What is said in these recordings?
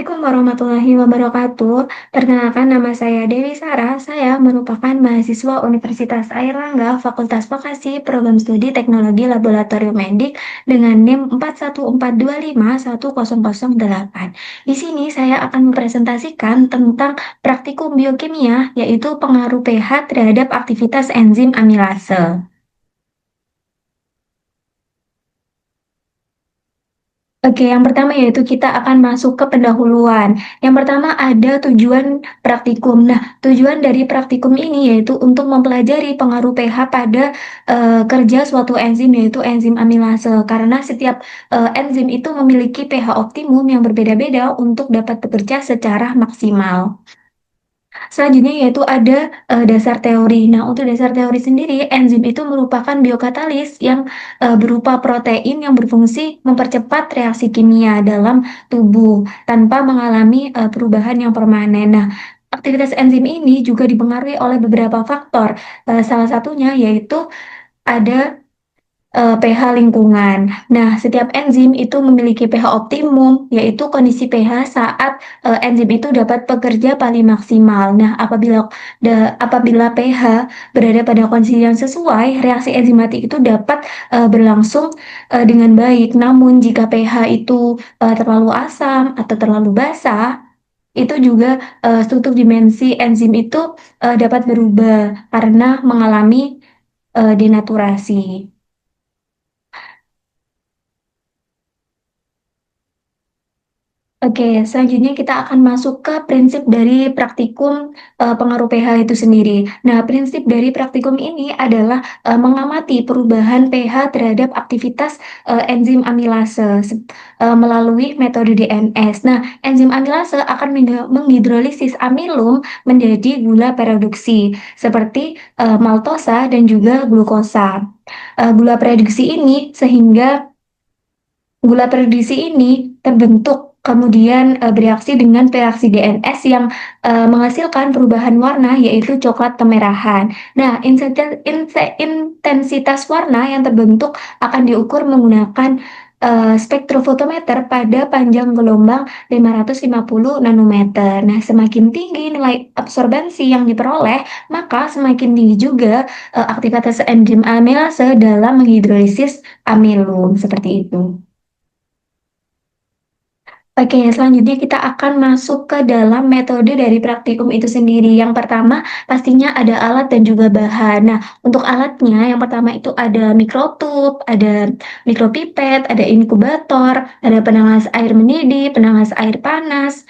Assalamualaikum warahmatullahi wabarakatuh. Perkenalkan nama saya Dewi Sarah. Saya merupakan mahasiswa Universitas Airlangga, Fakultas Vokasi, Program Studi Teknologi Laboratorium Medik dengan NIM 4142510008. Di sini saya akan mempresentasikan tentang praktikum biokimia, yaitu pengaruh pH terhadap aktivitas enzim amilase. Oke, yang pertama yaitu kita akan masuk ke pendahuluan. Yang pertama ada tujuan praktikum. Nah, tujuan dari praktikum ini yaitu untuk mempelajari pengaruh pH pada kerja suatu enzim yaitu enzim amilase. Karena setiap enzim itu memiliki pH optimum yang berbeda-beda untuk dapat bekerja secara maksimal. Selanjutnya yaitu ada dasar teori. Nah, untuk dasar teori sendiri, enzim itu merupakan biokatalis yang berupa protein yang berfungsi mempercepat reaksi kimia dalam tubuh tanpa mengalami perubahan yang permanen. Nah, aktivitas enzim ini juga dipengaruhi oleh beberapa faktor. Salah satunya yaitu ada pH lingkungan. Nah, setiap enzim itu memiliki pH optimum, yaitu kondisi pH saat enzim itu dapat bekerja paling maksimal. Nah, apabila pH berada pada kondisi yang sesuai, reaksi enzimatik itu dapat berlangsung dengan baik. Namun, jika pH itu terlalu asam atau terlalu basah, itu juga struktur dimensi enzim itu dapat berubah karena mengalami denaturasi. Oke, selanjutnya kita akan masuk ke prinsip dari praktikum pengaruh pH itu sendiri. Nah, prinsip dari praktikum ini adalah mengamati perubahan pH terhadap aktivitas enzim amilase melalui metode DNS. Nah, enzim amilase akan menghidrolisis amilum menjadi gula perodoksi seperti maltosa dan juga glukosa. Gula perodoksi ini sehingga Gula prediksi ini terbentuk kemudian bereaksi dengan reaksi DNS yang menghasilkan perubahan warna yaitu coklat kemerahan. Nah, intensitas warna yang terbentuk akan diukur menggunakan spektrofotometer pada panjang gelombang 550 nanometer. Nah, semakin tinggi nilai absorbensi yang diperoleh, maka semakin tinggi juga aktivitas enzim amilase dalam menghidrolisis amilum seperti itu. Oke, selanjutnya kita akan masuk ke dalam metode dari praktikum itu sendiri. Yang pertama, pastinya ada alat dan juga bahan. Nah, untuk alatnya, yang pertama itu ada mikrotub, ada mikropipet, ada inkubator, ada penanas air mendidih, penanas air panas,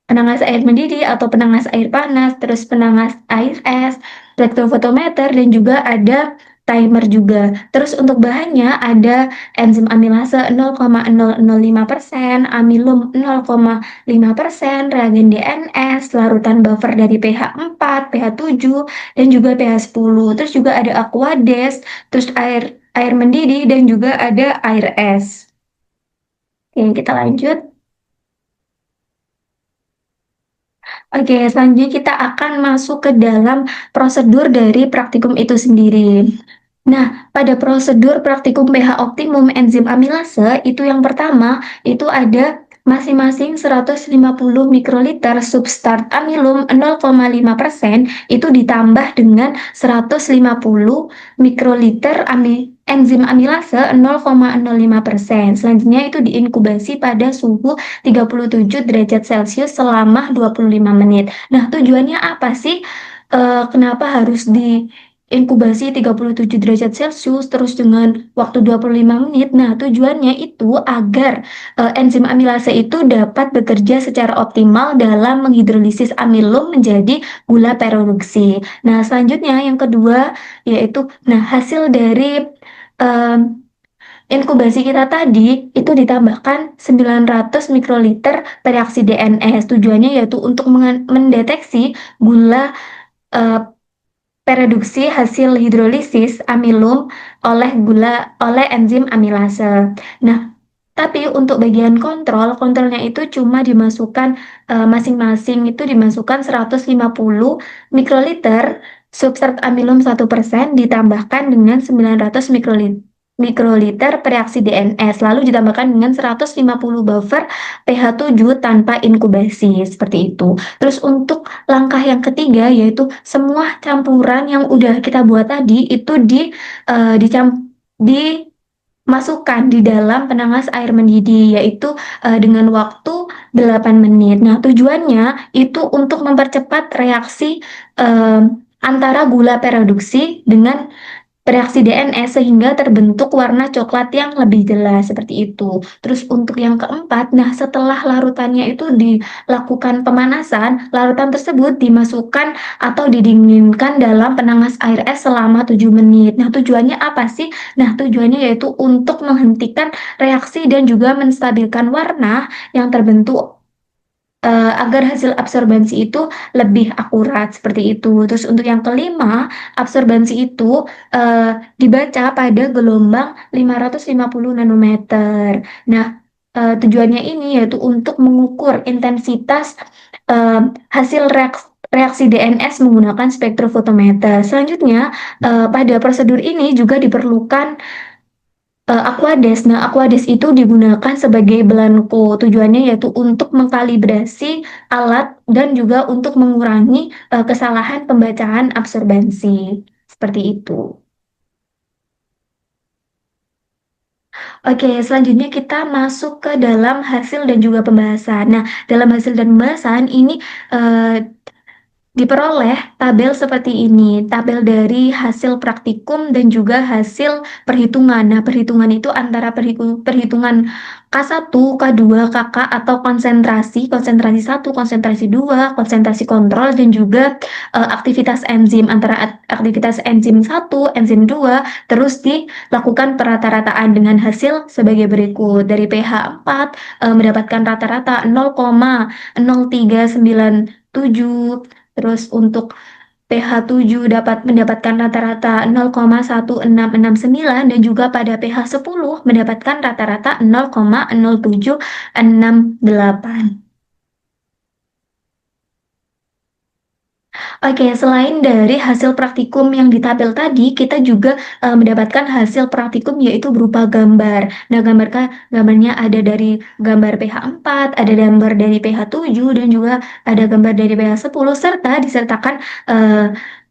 penangas air mendidih atau penangas air panas, terus penangas air es, spektrofotometer, dan juga ada timer juga. Terus untuk bahannya ada enzim amilase 0,005%, amilum 0,5%, reagen DNS, larutan buffer dari pH 4, pH 7, dan juga pH 10. Terus juga ada aquades, terus air mendidih, dan juga ada air es. Oke, kita lanjut. Oke, selanjutnya kita akan masuk ke dalam prosedur dari praktikum itu sendiri. Nah, pada prosedur praktikum pH optimum enzim amilase itu yang pertama itu ada masing-masing 150 mikroliter substrat amilum 0,5% itu ditambah dengan 150 mikroliter enzim amilase 0,05%. Selanjutnya itu diinkubasi pada suhu 37 derajat Celcius selama 25 menit. Nah, tujuannya apa sih? Kenapa harus inkubasi 37 derajat Celcius terus dengan waktu 25 menit. Nah, tujuannya itu agar enzim amilase itu dapat bekerja secara optimal dalam menghidrolisis amilum menjadi gula perodoksi. Nah, selanjutnya yang kedua yaitu hasil dari em, inkubasi kita tadi itu ditambahkan 900 mikroliter reaksi DNS. Tujuannya yaitu untuk mendeteksi gula eh, pereduksi hasil hidrolisis amilum oleh enzim amilase. Nah, tapi untuk bagian kontrolnya itu cuma dimasukkan masing-masing itu dimasukkan 150 mikroliter substrat amilum 1% ditambahkan dengan 900 mikroliter mikroliter per reaksi DNS, lalu ditambahkan dengan 150 buffer pH 7 tanpa inkubasi, seperti itu. Terus untuk langkah yang ketiga yaitu semua campuran yang udah kita buat tadi itu dimasukkan di dalam penanas air mendidih, yaitu dengan waktu 8 menit. Nah, tujuannya itu untuk mempercepat reaksi eh, antara gula peroduksi dengan reaksi DNS sehingga terbentuk warna coklat yang lebih jelas seperti itu. Terus untuk yang keempat, nah setelah larutannya itu dilakukan pemanasan, larutan tersebut dimasukkan atau didinginkan dalam penangas air es selama 7 menit. Nah, tujuannya apa sih? Nah, tujuannya yaitu untuk menghentikan reaksi dan juga menstabilkan warna yang terbentuk agar hasil absorbansi itu lebih akurat seperti itu. Terus untuk yang kelima, absorbansi itu dibaca pada gelombang 550 nanometer. Nah, tujuannya ini yaitu untuk mengukur intensitas eh, hasil reaksi DNS menggunakan spektrofotometer. Selanjutnya, pada prosedur ini juga diperlukan Aquades. Nah, Aquades itu digunakan sebagai belangko. Tujuannya yaitu untuk mengkalibrasi alat dan juga untuk mengurangi kesalahan pembacaan absorbansi. Seperti itu. Oke, selanjutnya kita masuk ke dalam hasil dan juga pembahasan. Nah, dalam hasil dan pembahasan ini eh, diperoleh tabel seperti ini, tabel dari hasil praktikum dan juga hasil perhitungan. Nah, perhitungan itu antara perhitungan K1, K2, KK atau konsentrasi, konsentrasi satu, konsentrasi 2, konsentrasi kontrol dan juga aktivitas enzim antara aktivitas enzim satu, enzim 2 terus dilakukan perata-rataan dengan hasil sebagai berikut. Dari pH 4 mendapatkan rata-rata 0,0397. Terus untuk pH 7 dapat mendapatkan rata-rata 0,1669 dan juga pada pH 10 mendapatkan rata-rata 0,0768. Oke, selain dari hasil praktikum yang di tabel tadi, kita juga mendapatkan hasil praktikum yaitu berupa gambar. Nah, gambarnya ada dari gambar pH 4, ada gambar dari pH 7 dan juga ada gambar dari pH 10 serta disertakan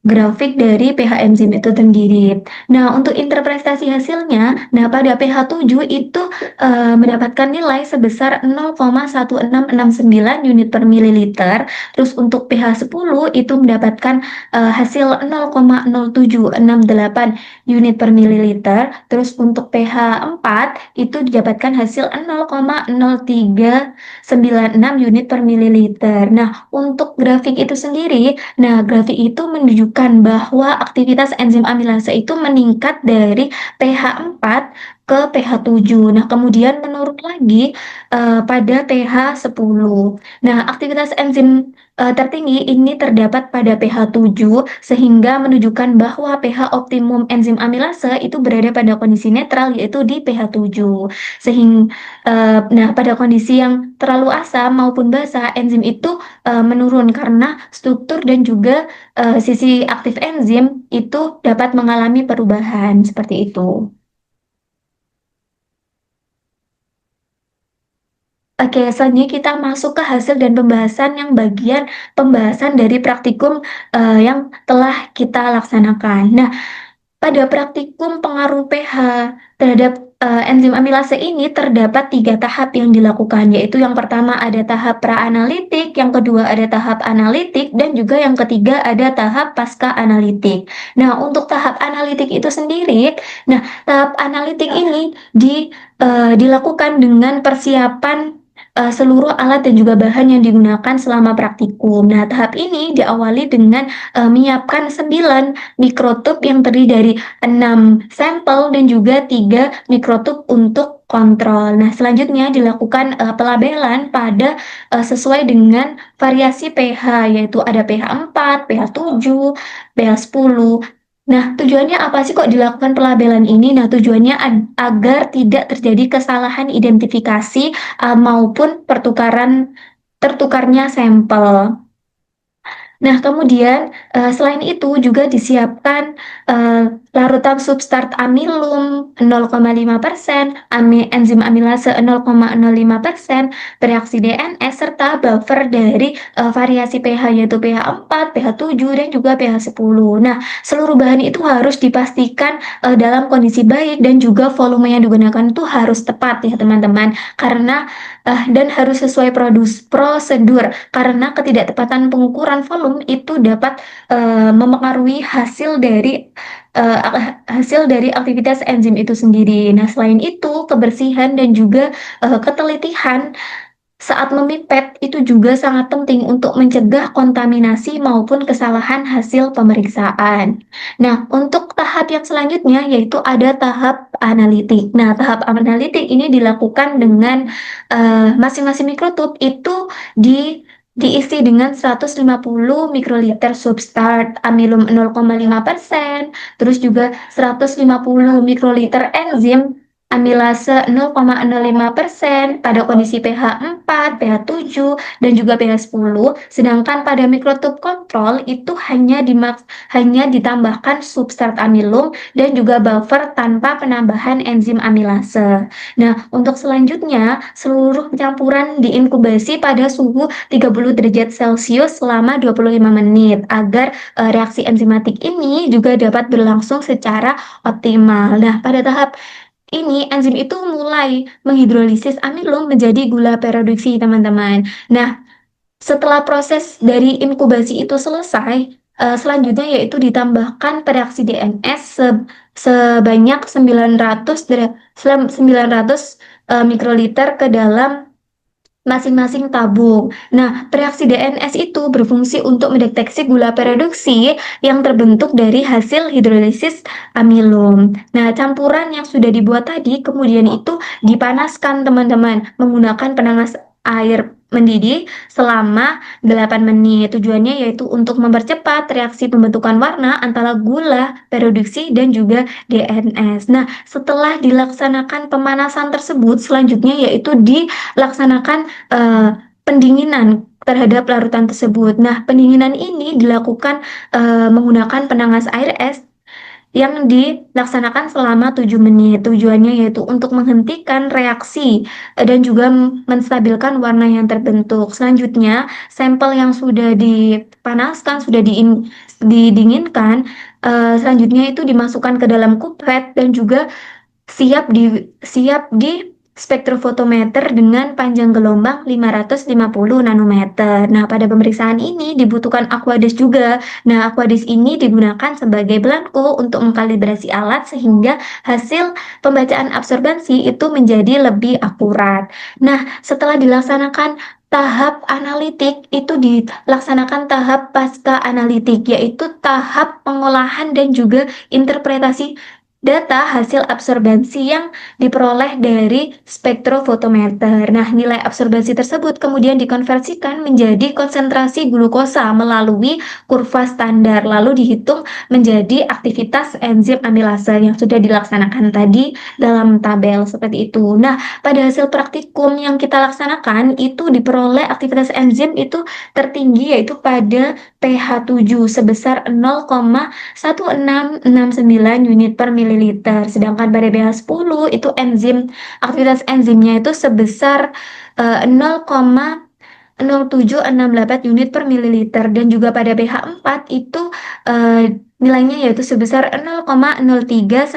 grafik dari pH enzim itu sendiri. Nah, untuk interpretasi hasilnya, nah pada pH 7 itu mendapatkan nilai sebesar 0,1669 unit per mililiter. Terus untuk pH 10 itu mendapatkan hasil 0,0768 unit per mililiter. Terus untuk pH 4 itu didapatkan hasil 0,0396 unit per mililiter. Nah, untuk grafik itu sendiri, nah grafik itu menunjukkan bahwa aktivitas enzim amilase itu meningkat dari pH 4 ke pH 7. Nah, kemudian menurun lagi pada pH 10. Nah, aktivitas enzim tertinggi ini terdapat pada pH 7 sehingga menunjukkan bahwa pH optimum enzim amilase itu berada pada kondisi netral yaitu di pH 7. Nah, pada kondisi yang terlalu asam maupun basa, enzim itu menurun karena struktur dan juga sisi aktif enzim itu dapat mengalami perubahan seperti itu. Oke, selanjutnya kita masuk ke hasil dan pembahasan yang bagian pembahasan dari praktikum yang telah kita laksanakan. Nah, pada praktikum pengaruh pH terhadap enzim amilase ini terdapat 3 tahap yang dilakukan, yaitu yang pertama ada tahap praanalitik, yang kedua ada tahap analitik, dan juga yang ketiga ada tahap pasca analitik. Nah, untuk tahap analitik itu sendiri, nah tahap analitik ini dilakukan dengan persiapan seluruh alat dan juga bahan yang digunakan selama praktikum. Nah, tahap ini diawali dengan menyiapkan 9 mikrotub yang terdiri dari 6 sampel dan juga 3 mikrotub untuk kontrol. Nah, selanjutnya dilakukan pelabelan pada sesuai dengan variasi pH, yaitu ada pH 4, pH 7, pH 10. Nah, tujuannya apa sih kok dilakukan pelabelan ini? Nah, tujuannya agar tidak terjadi kesalahan identifikasi maupun tertukarnya sampel. Nah, kemudian selain itu juga disiapkan larutan substrat amilum 0,5%, enzim amilase 0,05%, bereaksi DNS, serta buffer dari variasi pH yaitu pH 4, pH 7, dan juga pH 10. Nah, seluruh bahan itu harus dipastikan dalam kondisi baik dan juga volume yang digunakan itu harus tepat ya teman-teman. Karena dan harus sesuai prosedur karena ketidaktepatan pengukuran volume itu dapat memengaruhi hasil dari aktivitas enzim itu sendiri. Nah, selain itu, kebersihan dan juga ketelitian saat memipet itu juga sangat penting untuk mencegah kontaminasi maupun kesalahan hasil pemeriksaan. Nah, untuk tahap yang selanjutnya yaitu ada tahap analitik. Nah, tahap analitik ini dilakukan dengan masing-masing mikrotub itu diisi dengan 150 mikroliter substrat amilum 0,5%, terus juga 150 mikroliter enzim amilase 0,05% pada kondisi pH 4, pH 7, dan juga pH 10. Sedangkan pada mikrotub kontrol itu hanya ditambahkan substrat amilum dan juga buffer tanpa penambahan enzim amilase. Nah, untuk selanjutnya, seluruh campuran diinkubasi pada suhu 30 derajat Celcius selama 25 menit agar reaksi enzimatik ini juga dapat berlangsung secara optimal. Nah, pada tahap ini enzim itu mulai menghidrolisis amilum menjadi gula perodoksi, teman-teman. Nah, setelah proses dari inkubasi itu selesai, selanjutnya yaitu ditambahkan reaksi DNS sebanyak 900 mikroliter ke dalam masing-masing tabung. Nah, reaksi DNS itu berfungsi untuk mendeteksi gula perodoksi yang terbentuk dari hasil hidrolisis amilum. Nah, campuran yang sudah dibuat tadi kemudian itu dipanaskan teman-teman menggunakan penanas air mendidih selama 8 menit. Tujuannya yaitu untuk mempercepat reaksi pembentukan warna antara gula perodoksi dan juga DNS. Nah, setelah dilaksanakan pemanasan tersebut, selanjutnya yaitu dilaksanakan pendinginan terhadap larutan tersebut. Nah, pendinginan ini dilakukan menggunakan penangas air es yang dilaksanakan selama 7 menit. Tujuannya yaitu untuk menghentikan reaksi dan juga menstabilkan warna yang terbentuk. Selanjutnya, sampel yang sudah dipanaskan, didinginkan, selanjutnya itu dimasukkan ke dalam kupret dan juga siap di spektrofotometer dengan panjang gelombang 550 nanometer. Nah, pada pemeriksaan ini dibutuhkan aqueduct juga. Nah, aqueduct ini digunakan sebagai belangko untuk mengkalibrasi alat sehingga hasil pembacaan absorbansi itu menjadi lebih akurat. Nah, setelah dilaksanakan tahap analitik itu dilaksanakan tahap pasca analitik, yaitu tahap pengolahan dan juga interpretasi data hasil absorbansi yang diperoleh dari spektrofotometer. Nah, nilai absorbansi tersebut kemudian dikonversikan menjadi konsentrasi glukosa melalui kurva standar, lalu dihitung menjadi aktivitas enzim amilase yang sudah dilaksanakan tadi dalam tabel seperti itu. Nah, pada hasil praktikum yang kita laksanakan itu diperoleh aktivitas enzim itu tertinggi yaitu pada pH 7 sebesar 0,1669 unit per mililiter. Sedangkan pada pH 10 itu aktivitas enzimnya itu sebesar 0,0768 unit per mililiter dan juga pada pH 4 itu nilainya yaitu sebesar 0,0396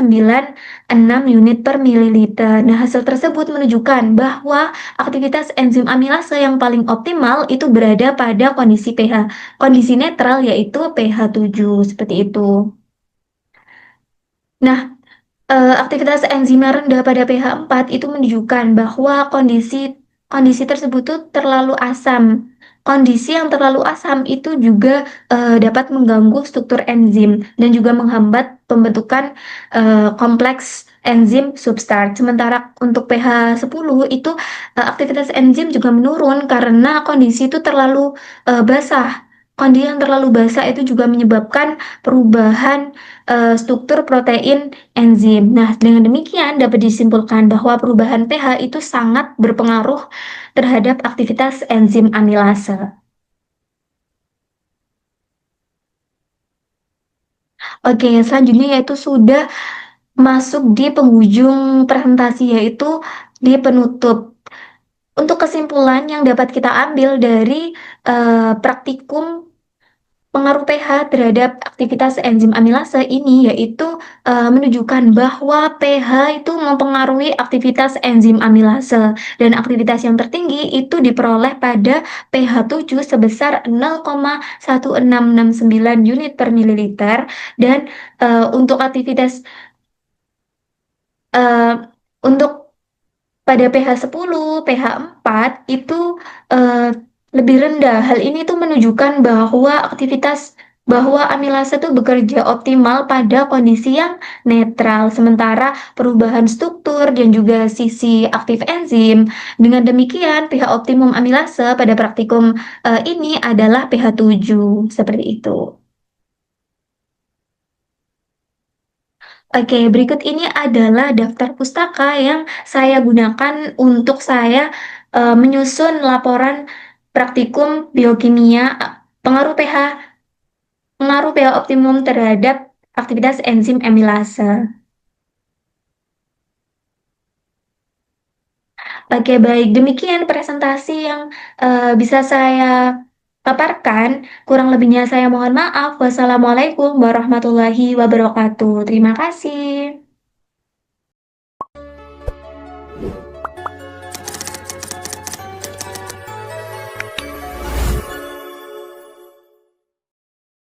unit per mililiter. Nah, hasil tersebut menunjukkan bahwa aktivitas enzim amilase yang paling optimal itu berada pada kondisi netral yaitu pH 7 seperti itu. Nah, aktivitas enzim yang rendah pada pH 4 itu menunjukkan bahwa kondisi kondisi tersebut tuh terlalu asam. Kondisi yang terlalu asam itu juga dapat mengganggu struktur enzim dan juga menghambat pembentukan kompleks enzim substrat. Sementara untuk pH 10 itu aktivitas enzim juga menurun karena kondisi itu terlalu basah. Kondisi yang terlalu basah itu juga menyebabkan perubahan struktur protein enzim. Nah, dengan demikian dapat disimpulkan bahwa perubahan pH itu sangat berpengaruh terhadap aktivitas enzim amilase. Oke, selanjutnya yaitu sudah masuk di penghujung presentasi, yaitu di penutup. Untuk kesimpulan yang dapat kita ambil dari praktikum pengaruh pH terhadap aktivitas enzim amilase ini yaitu menunjukkan bahwa pH itu mempengaruhi aktivitas enzim amilase dan aktivitas yang tertinggi itu diperoleh pada pH 7 sebesar 0,1669 unit per mililiter dan untuk aktivitas eh, untuk pada pH 10, pH 4 itu eh, lebih rendah. Hal ini tuh menunjukkan bahwa amilase itu bekerja optimal pada kondisi yang netral. Sementara perubahan struktur dan juga sisi aktif enzim. Dengan demikian, pH optimum amilase pada praktikum ini adalah pH 7. Seperti itu. Oke, berikut ini adalah daftar pustaka yang saya gunakan untuk saya menyusun laporan praktikum biokimia pengaruh pH pengaruh pH optimum terhadap aktivitas enzim amilase. Oke, baik. Demikian presentasi yang bisa saya paparkan. Kurang lebihnya saya mohon maaf. Wassalamualaikum warahmatullahi wabarakatuh. Terima kasih.